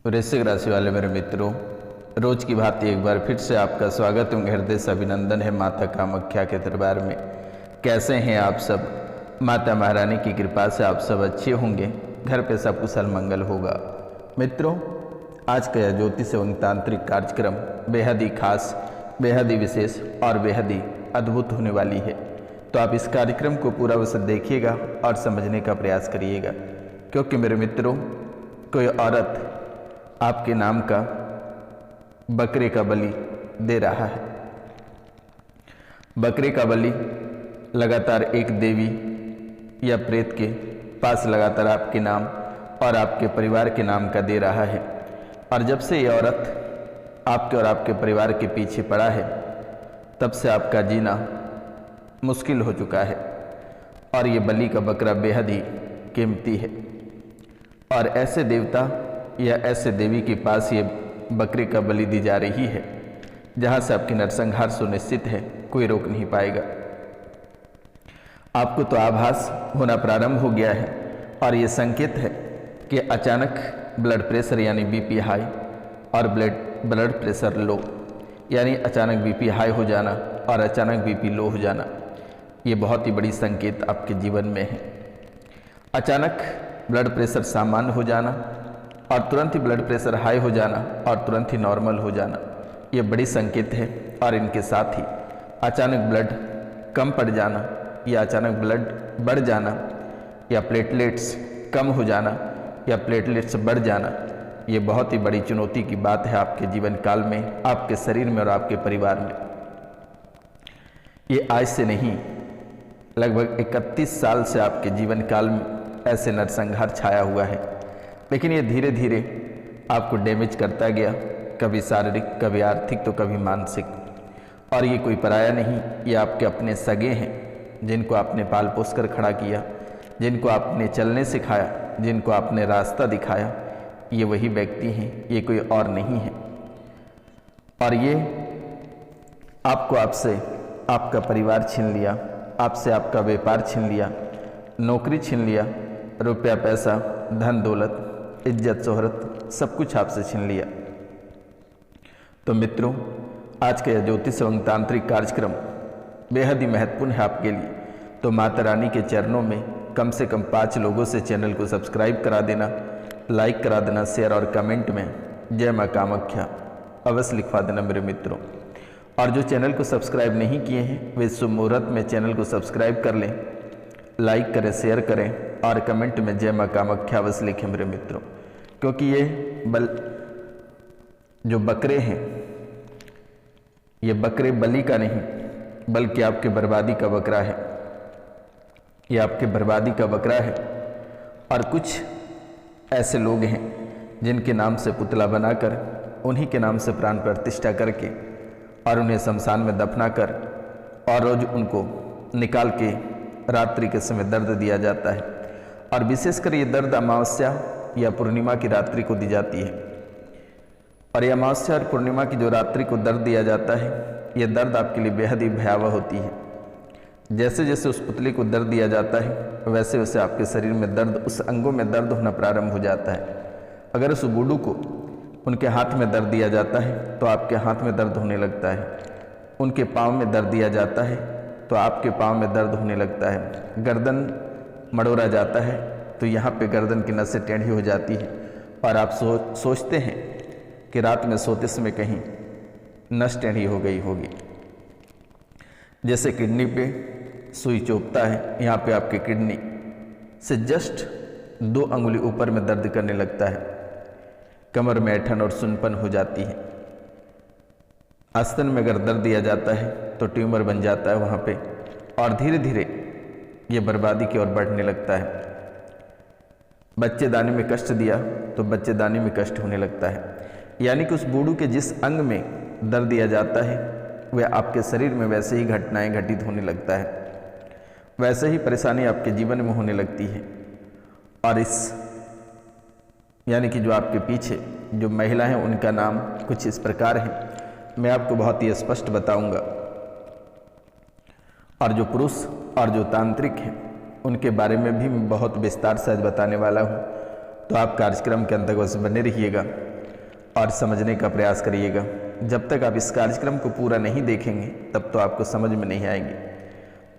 वृश्चिक राशि वाले मेरे मित्रों, रोज की भांति एक बार फिर से आपका स्वागत एवं हृदय से अभिनंदन है माता कामाख्या के दरबार में। कैसे हैं आप सब? माता महारानी की कृपा से आप सब अच्छे होंगे, घर पे सब कुशल मंगल होगा। मित्रों, आज का यह ज्योतिष एवं तांत्रिक कार्यक्रम बेहद ही खास, बेहद ही विशेष और बेहद ही अद्भुत होने वाली है। तो आप इस कार्यक्रम को पूरा वैसे देखिएगा और समझने का प्रयास करिएगा, क्योंकि मेरे मित्रों, कोई औरत आपके नाम का बकरे का बलि दे रहा है। बकरे का बलि लगातार एक देवी या प्रेत के पास लगातार आपके नाम और आपके परिवार के नाम का दे रहा है। और जब से ये औरत आपके और आपके परिवार के पीछे पड़ा है, तब से आपका जीना मुश्किल हो चुका है। और ये बलि का बकरा बेहद ही कीमती है। और ऐसे देवता या ऐसे देवी के पास ये बकरे का बलि दी जा रही है, जहाँ से आपकी नरसंहार सुनिश्चित है, कोई रोक नहीं पाएगा। आपको तो आभास होना प्रारंभ हो गया है और ये संकेत है कि अचानक ब्लड प्रेशर यानी बीपी हाई और ब्लड प्रेशर लो, यानी अचानक बीपी हाई हो जाना और अचानक बीपी लो हो जाना, ये बहुत ही बड़ी संकेत आपके जीवन में है। अचानक ब्लड प्रेशर सामान्य हो जाना और तुरंत ही ब्लड प्रेशर हाई हो जाना और तुरंत ही नॉर्मल हो जाना, ये बड़ी संकेत है। और इनके साथ ही अचानक ब्लड कम पड़ जाना या अचानक ब्लड बढ़ जाना या प्लेटलेट्स कम हो जाना या प्लेटलेट्स बढ़ जाना, ये बहुत ही बड़ी चुनौती की बात है आपके जीवन काल में, आपके शरीर में और आपके परिवार में। ये आज से नहीं, लगभग 31 साल से आपके जीवन काल में ऐसे नरसंहार छाया हुआ है। लेकिन ये धीरे धीरे आपको डैमेज करता गया, कभी शारीरिक, कभी आर्थिक, तो कभी मानसिक। और ये कोई पराया नहीं, ये आपके अपने सगे हैं, जिनको आपने पाल पोस कर खड़ा किया, जिनको आपने चलने सिखाया, जिनको आपने रास्ता दिखाया, ये वही व्यक्ति हैं, ये कोई और नहीं है। और ये आपको आपसे आपका परिवार छीन लिया, आपसे आपका व्यापार छीन लिया, नौकरी छीन लिया, रुपया पैसा, धन दौलत, इज्जत शोहरत, सब कुछ आपसे छीन लिया। तो मित्रों, आज का यह ज्योतिष एवं तांत्रिक कार्यक्रम बेहद ही महत्वपूर्ण है आपके लिए। तो माता रानी के चरणों में कम से कम 5 लोगों से चैनल को सब्सक्राइब करा देना, लाइक करा देना, शेयर और कमेंट में जय माँ कामाख्या अवश्य लिखवा देना मेरे मित्रों। और जो चैनल को सब्सक्राइब नहीं किए हैं, वे शुभ मुहूर्त में चैनल को सब्सक्राइब कर लें, लाइक करें, शेयर करें और कमेंट में जय माँ कामाख्या अवश्य लिखें मेरे मित्रों। क्योंकि ये जो बकरे हैं, ये बकरे बलि का नहीं, बल्कि आपके बर्बादी का बकरा है। ये आपके बर्बादी का बकरा है। और कुछ ऐसे लोग हैं जिनके नाम से पुतला बनाकर, उन्हीं के नाम से प्राण प्रतिष्ठा करके और उन्हें शमशान में दफना कर और रोज उनको निकाल के रात्रि के समय दर्द दिया जाता है। और विशेषकर ये दर्द अमावस्या या पूर्णिमा की रात्रि को दी जाती है। और ये अमावस्या और पूर्णिमा की जो रात्रि को दर्द दिया जाता है, ये दर्द आपके लिए बेहद ही भयावह होती है। जैसे जैसे उस पुतले को दर्द दिया जाता है, वैसे वैसे आपके शरीर में दर्द, उस अंगों में दर्द होना प्रारंभ हो जाता है। अगर उस बूढ़ू को उनके हाथ में दर्द दिया जाता है, तो आपके हाथ में दर्द होने लगता है। उनके पाँव में दर्द दिया जाता है, तो आपके पाँव में दर्द होने लगता है। गर्दन मड़ोड़ा जाता है, तो यहाँ पे गर्दन की नसें टेढ़ी हो जाती है और आप सोचते हैं कि रात में सोते समय कहीं नस टेढ़ी हो गई होगी। जैसे किडनी पे सुई चुभता है, यहाँ पे आपकी किडनी से जस्ट 2 अंगुली ऊपर में दर्द करने लगता है। कमर में ऐंठन और सुनपन हो जाती है। आस्तन में अगर दर्द दिया जाता है तो ट्यूमर बन जाता है वहाँ पे, और धीरे धीरे ये बर्बादी की ओर बढ़ने लगता है। बच्चेदानी में कष्ट दिया तो बच्चेदानी में कष्ट होने लगता है। यानी कि उस बूढ़ू के जिस अंग में दर्द दिया जाता है, वह आपके शरीर में वैसे ही घटनाएं घटित होने लगता है, वैसे ही परेशानी आपके जीवन में होने लगती है। और इस यानी कि जो आपके पीछे जो महिला हैं, उनका नाम कुछ इस प्रकार है, मैं आपको बहुत ही स्पष्ट बताऊंगा। और जो पुरुष और जो तांत्रिक हैं, उनके बारे में भी मैं बहुत विस्तार से आज बताने वाला हूँ। तो आप कार्यक्रम के अंतर्गत बने रहिएगा और समझने का प्रयास करिएगा। जब तक आप इस कार्यक्रम को पूरा नहीं देखेंगे तब तो आपको समझ में नहीं आएगी।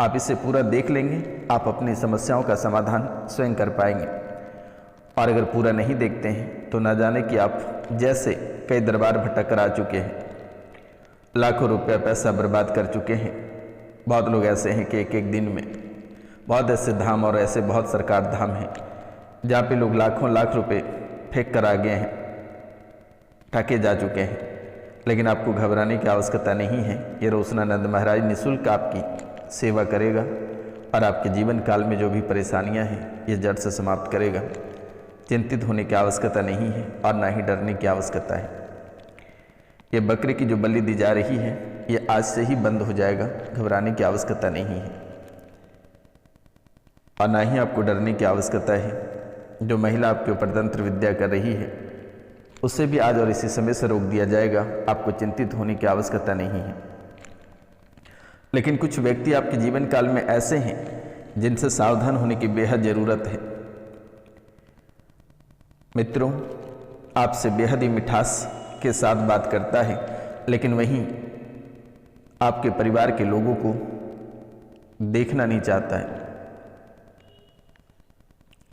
आप इसे पूरा देख लेंगे, आप अपनी समस्याओं का समाधान स्वयं कर पाएंगे। और अगर पूरा नहीं देखते हैं तो ना जाने कि आप जैसे कई दरबार भटक कर आ चुके हैं, लाखों रुपया पैसा बर्बाद कर चुके हैं। बहुत लोग ऐसे हैं कि एक एक दिन में बहुत ऐसे धाम और ऐसे बहुत सरकार धाम हैं जहाँ पे लोग लाखों लाख रुपए फेंक कर आ गए हैं, ठके जा चुके हैं। लेकिन आपको घबराने की आवश्यकता नहीं है। ये रोशनानंद महाराज निःशुल्क आपकी सेवा करेगा और आपके जीवन काल में जो भी परेशानियां हैं ये जड़ से समाप्त करेगा। चिंतित होने की आवश्यकता नहीं है और ना ही डरने की आवश्यकता है। ये बकरे की जो बलि दी जा रही है ये आज से ही बंद हो जाएगा। घबराने की आवश्यकता नहीं है और ना ही आपको डरने की आवश्यकता है। जो महिला आपके ऊपर तंत्र विद्या कर रही है उसे भी आज और इसी समय से रोक दिया जाएगा। आपको चिंतित होने की आवश्यकता नहीं है। लेकिन कुछ व्यक्ति आपके जीवन काल में ऐसे हैं जिनसे सावधान होने की बेहद जरूरत है। मित्रों, आपसे बेहद ही मिठास के साथ बात करता है, लेकिन वहीं आपके परिवार के लोगों को देखना नहीं चाहता है।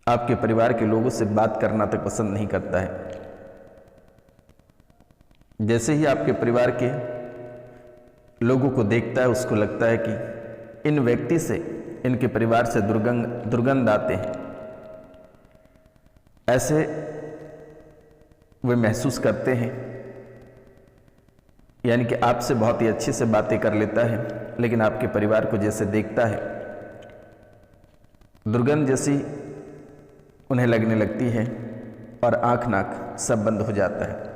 आपके परिवार के लोगों से बात करना तक पसंद नहीं करता है। जैसे ही आपके परिवार के लोगों को देखता है उसको लगता है कि इन व्यक्ति से, इनके परिवार से दुर्गंध आते हैं। ऐसे वे महसूस करते हैं, यानी कि आपसे बहुत ही अच्छे से बातें कर लेता है, लेकिन आपके परिवार को जैसे देखता है दुर्गंध जैसी उन्हें लगने लगती है और आंख नाक सब बंद हो जाता है।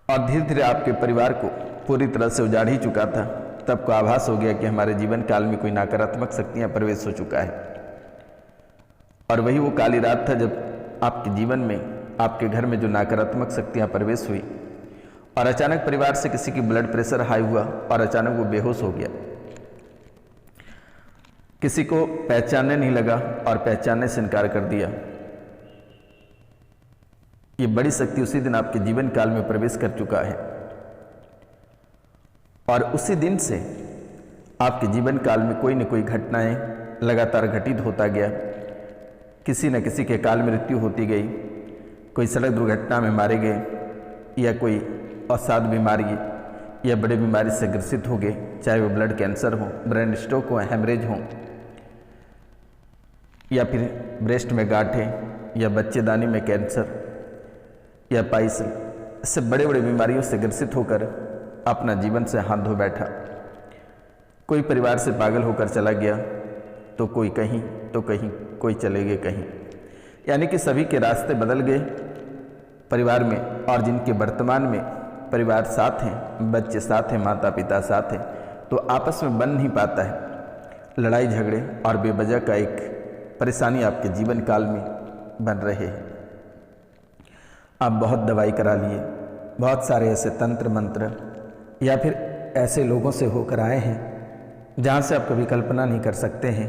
और धीरे धीरे आपके परिवार को पूरी तरह से उजाड़ ही चुका था। तब को आभास हो गया कि हमारे जीवन काल में कोई नकारात्मक शक्तियां प्रवेश हो चुका है। और वही वो काली रात था जब आपके जीवन में, आपके घर में जो नकारात्मक शक्तियां प्रवेश हुई और अचानक परिवार से किसी की ब्लड प्रेशर हाई हुआ और अचानक वो बेहोश हो गया। किसी को पहचानने नहीं लगा और पहचानने से इनकार कर दिया। ये बड़ी शक्ति उसी दिन आपके जीवन काल में प्रवेश कर चुका है और उसी दिन से आपके जीवन काल में कोई न कोई घटनाएं लगातार घटित होता गया। किसी न किसी के काल मृत्यु होती गई, कोई सड़क दुर्घटना में मारे गए, या कोई अवसाद बीमारी या बड़े बीमारी से ग्रसित हो गए, चाहे वो ब्लड कैंसर हो, ब्रेन स्ट्रोक हो, हेमरेज हो, या फिर ब्रेस्ट में गांठें या बच्चेदानी में कैंसर या पाइल्स, इससे बड़े बड़े बीमारियों से ग्रसित होकर अपना जीवन से हाथ धो बैठा। कोई परिवार से पागल होकर चला गया तो कोई कहीं, तो कहीं कोई चले गए कहीं, यानी कि सभी के रास्ते बदल गए परिवार में। और जिनके वर्तमान में परिवार साथ हैं, बच्चे साथ हैं, माता पिता साथ हैं, तो आपस में बन नहीं पाता है। लड़ाई झगड़े और बेवजह का एक परेशानी आपके जीवन काल में बन रहे हैं। आप बहुत दवाई करा लिए, बहुत सारे ऐसे तंत्र मंत्र या फिर ऐसे लोगों से होकर आए हैं जहाँ से आप कभी कल्पना नहीं कर सकते हैं,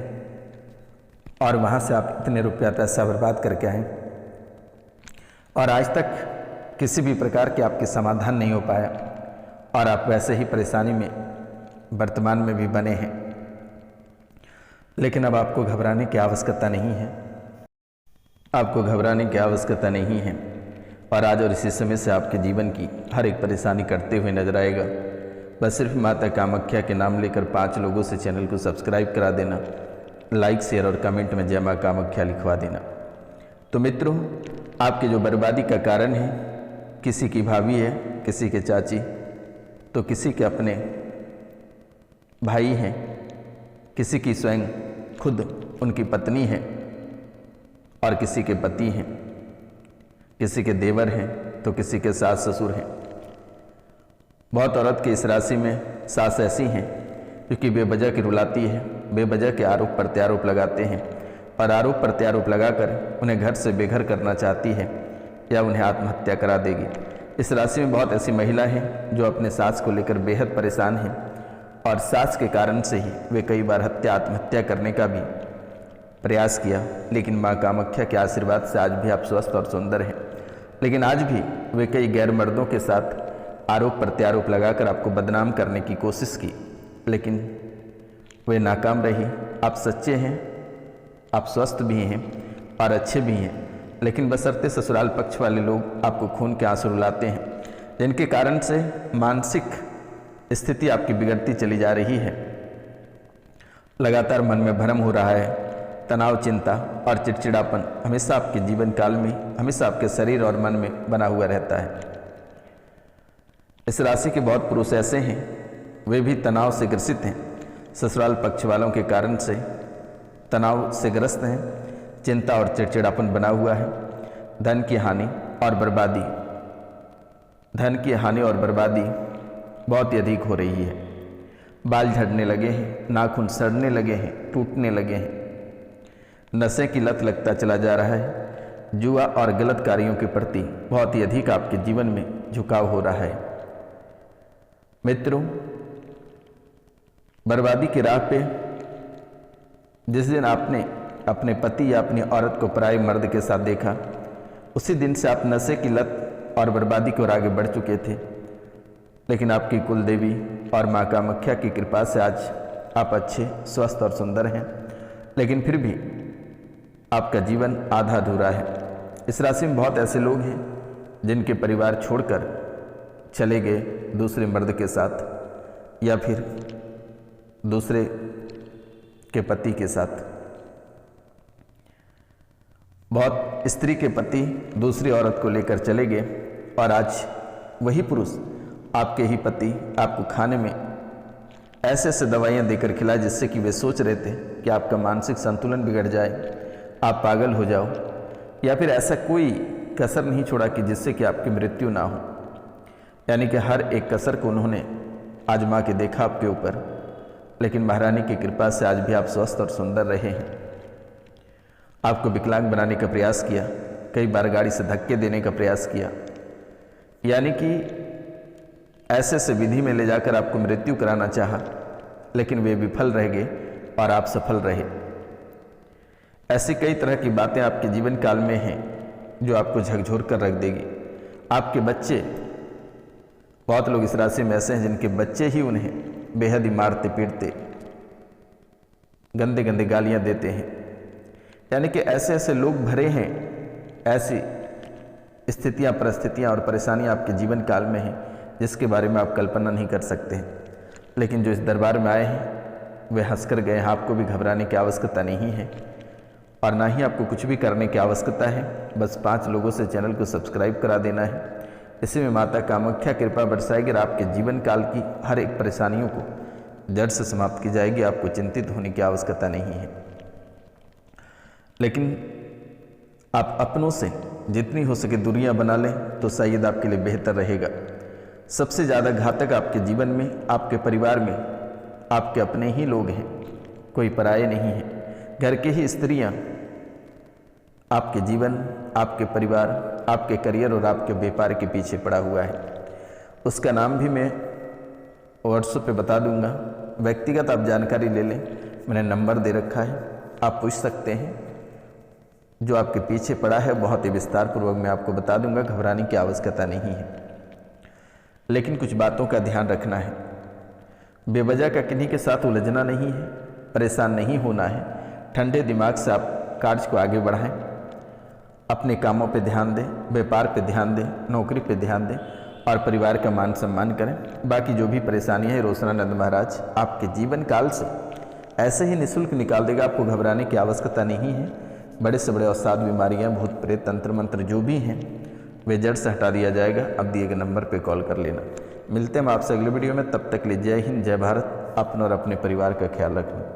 और वहाँ से आप इतने रुपया पैसा बर्बाद करके आए और आज तक किसी भी प्रकार के आपके समाधान नहीं हो पाया और आप वैसे ही परेशानी में वर्तमान में भी बने हैं। लेकिन अब आपको घबराने की आवश्यकता नहीं है। आपको घबराने की आवश्यकता नहीं है और आज और इसी समय से आपके जीवन की हर एक परेशानी करते हुए नजर आएगा। बस सिर्फ माता कामाख्या के नाम लेकर 5 लोगों से चैनल को सब्सक्राइब करा देना, लाइक शेयर और कमेंट में जय मां कामाख्या लिखवा देना। तो मित्रों, आपके जो बर्बादी का कारण है, किसी की भाभी है, किसी के चाची, तो किसी के अपने भाई हैं, किसी की स्वयं खुद उनकी पत्नी है और किसी के पति हैं, किसी के देवर हैं तो किसी के सास ससुर हैं। बहुत औरत के इस राशि में सास ऐसी हैं क्योंकि बेवजह की रुलाती है, बेवजह के आरोप प्रत्यारोप लगाते हैं और आरोप प्रत्यारोप लगाकर उन्हें घर से बेघर करना चाहती है या उन्हें आत्महत्या करा देगी। इस राशि में बहुत ऐसी महिला हैं जो अपने सास को लेकर बेहद परेशान हैं और सास के कारण से ही वे कई बार आत्महत्या करने का भी प्रयास किया, लेकिन माँ कामाख्या के आशीर्वाद से आज भी आप स्वस्थ और सुंदर हैं। लेकिन आज भी वे कई गैर मर्दों के साथ आरोप प्रत्यारोप लगाकर आपको बदनाम करने की कोशिश की, लेकिन वे नाकाम रही। आप सच्चे हैं, आप स्वस्थ भी हैं और अच्छे भी हैं, लेकिन बशर्ते ससुराल पक्ष वाले लोग आपको खून के आंसू रुलाते हैं, जिनके कारण से मानसिक स्थिति आपकी बिगड़ती चली जा रही है। लगातार मन में भ्रम हो रहा है, तनाव, चिंता और चिड़चिड़ापन हमेशा आपके जीवन काल में, हमेशा आपके शरीर और मन में बना हुआ रहता है। इस राशि के बहुत पुरुष ऐसे हैं, वे भी तनाव से ग्रसित हैं, ससुराल पक्ष वालों के कारण से तनाव से ग्रस्त हैं, चिंता और चिड़चिड़ापन बना हुआ है। धन की हानि और बर्बादी, धन की हानि और बर्बादी बहुत ही अधिक हो रही है। बाल झड़ने लगे हैं, नाखून सड़ने लगे हैं, टूटने लगे हैं, नशे की लत लगता चला जा रहा है। जुआ और गलत कार्यों के प्रति बहुत ही अधिक आपके जीवन में झुकाव हो रहा है। मित्रों, बर्बादी की राह पे जिस दिन आपने अपने पति या अपनी औरत को पराये मर्द के साथ देखा, उसी दिन से आप नशे की लत और बर्बादी की ओर आगे बढ़ चुके थे। लेकिन आपकी कुल देवी और माँ कामाख्या की कृपा से आज आप अच्छे, स्वस्थ और सुंदर हैं, लेकिन फिर भी आपका जीवन आधा अधूरा है। इस राशि में बहुत ऐसे लोग हैं जिनके परिवार छोड़कर चले गए दूसरे मर्द के साथ या फिर दूसरे के पति के साथ। बहुत स्त्री के पति दूसरी औरत को लेकर चले गए और आज वही पुरुष आपके ही पति आपको खाने में ऐसे ऐसे दवाइयाँ देकर खिलाए जिससे कि वे सोच रहे थे कि आपका मानसिक संतुलन बिगड़ जाए, आप पागल हो जाओ, या फिर ऐसा कोई कसर नहीं छोड़ा कि जिससे कि आपकी मृत्यु ना हो। यानी कि हर एक कसर को उन्होंने आजमा के देखा आपके ऊपर, लेकिन महारानी की कृपा से आज भी आप स्वस्थ और सुंदर रहे हैं। आपको विकलांग बनाने का प्रयास किया, कई बार गाड़ी से धक्के देने का प्रयास किया, यानी कि ऐसे से विधि में ले जाकर आपको मृत्यु कराना चाहा, लेकिन वे विफल रह गए और आप सफल रहे। ऐसी कई तरह की बातें आपके जीवन काल में हैं जो आपको झकझोर कर रख देगी। आपके बच्चे, बहुत लोग इस राशि में ऐसे हैं जिनके बच्चे ही उन्हें बेहद ही मारते पीटते, गंदे गंदे गालियां देते हैं। यानी कि ऐसे ऐसे लोग भरे हैं, ऐसी स्थितियां, परिस्थितियां और परेशानियां आपके जीवन काल में हैं जिसके बारे में आप कल्पना नहीं कर सकते हैं। लेकिन जो इस दरबार में आए हैं वे हंसकर गए हैं। आपको भी घबराने की आवश्यकता नहीं है और ना ही आपको कुछ भी करने की आवश्यकता है। बस 5 लोगों से चैनल को सब्सक्राइब करा देना है। इसी में माता कामाख्या कृपा बरसाएगी और आपके जीवन काल की हर एक परेशानियों को जड़ से समाप्त की जाएगी। आपको चिंतित होने की आवश्यकता नहीं है। लेकिन आप अपनों से जितनी हो सके दूरियां बना लें तो शायद आपके लिए बेहतर रहेगा। सबसे ज़्यादा घातक आपके जीवन में, आपके परिवार में आपके अपने ही लोग हैं, कोई पराये नहीं है। घर के ही स्त्रियां आपके जीवन, आपके परिवार, आपके करियर और आपके व्यापार के पीछे पड़ा हुआ है। उसका नाम भी मैं व्हाट्सएप पे बता दूंगा, व्यक्तिगत आप जानकारी ले लें। मैंने नंबर दे रखा है, आप पूछ सकते हैं। जो आपके पीछे पड़ा है बहुत ही विस्तार पूर्वक मैं आपको बता दूंगा, घबराने की आवश्यकता नहीं है। लेकिन कुछ बातों का ध्यान रखना है। बेवजह का किन्हीं के साथ उलझना नहीं है, परेशान नहीं होना है। ठंडे दिमाग से आप कार्य को आगे बढ़ाएं, अपने कामों पे ध्यान दें, व्यापार पे ध्यान दें, नौकरी पे ध्यान दें और परिवार का मान सम्मान करें। बाकी जो भी परेशानी है रोशनानंद महाराज आपके जीवन काल से ऐसे ही निःशुल्क निकाल देगा। आपको घबराने की आवश्यकता नहीं है। बड़े से बड़े अवसाद, बीमारियां, भूत प्रेत, तंत्र मंत्र जो भी हैं वे जड़ से हटा दिया जाएगा। अब दिए गए नंबर पे कॉल कर लेना। मिलते हैं हम आपसे अगले वीडियो में, तब तक के लिए जय हिंद, जय भारत। अपना और अपने परिवार का ख्याल रखना।